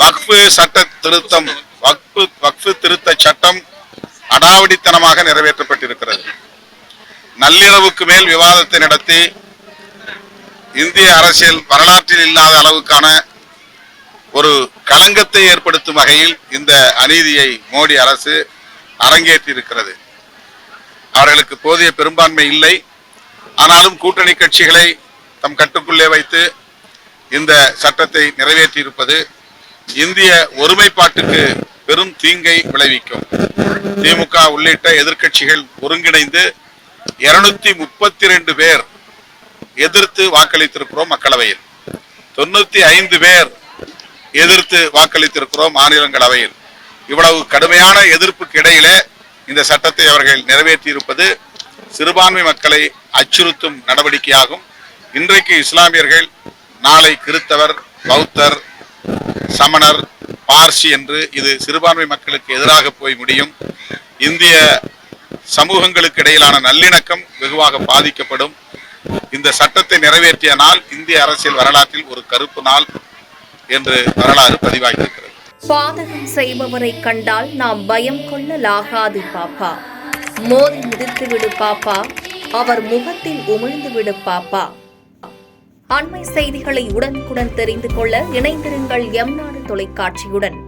வக்ஃபு சட்ட திருத்தம் வக்ஃபு திருத்த சட்டம் அடாவடித்தனமாக நிறைவேற்றப்பட்டிருக்கிறது. நள்ளிரவுக்கு மேல் விவாதத்தை நடத்தி இந்திய அரசியல் வரலாற்றில் இல்லாத அளவுக்கான ஒரு களங்கத்தை ஏற்படுத்தும் வகையில் இந்த அநீதியை மோடி அரசு அரங்கேற்றி இருக்கிறது. அவர்களுக்கு போதிய பெரும்பான்மை இல்லை. ஆனாலும் கூட்டணி கட்சிகளை தம் கட்டுக்குள்ளே வைத்து இந்த சட்டத்தை நிறைவேற்றி இருப்பது இந்திய ஒருமைப்பாட்டுக்கு பெரும் தீங்கை விளைவிக்கும். திமுக உள்ளிட்ட எதிர்க்கட்சிகள் ஒருங்கிணைந்து 232 பேர் எதிர்த்து வாக்களித்திருக்கிறோம். மக்களவையில் 95 பேர் எதிர்த்து வாக்களித்திருக்கிறோம். மாநிலங்களவையில் இவ்வளவு கடுமையான எதிர்ப்புக்கு இடையிலே இந்த சட்டத்தை அவர்கள் நிறைவேற்றி இருப்பது சிறுபான்மை மக்களை அச்சுறுத்தும் நடவடிக்கையாகும். இன்றைக்கு இஸ்லாமியர்கள், நாளை கிறிஸ்தவர், பௌத்தர், சமணர், பார்சி என்று இது சிறுபான்மை மக்களுக்கு எதிராக போய் முடியும். இந்திய சமூகங்களுக்கு இடையிலான நல்லிணக்கம் வெகுவாக பாதிக்கப்படும். இந்த சட்டத்தை நிறைவேற்றிய நாள் இந்திய அரசியல் வரலாற்றில் ஒரு கருப்பு நாள் என்று வரலாறு பதிவாகியிருக்கிறது. பாதகம் செய்பவரை கண்டால் நாம் பயம் கொள்ளலாகாது பாப்பா. மோதி மிதித்து விடு பாப்பா, அவர் முகத்தில் உமிழ்ந்து விடு பாப்பா. அண்மை செய்திகளை உடனுக்குடன் தெரிந்து கொள்ள இணைந்திருங்கள் எம் நாடு தொலைக்காட்சியுடன்.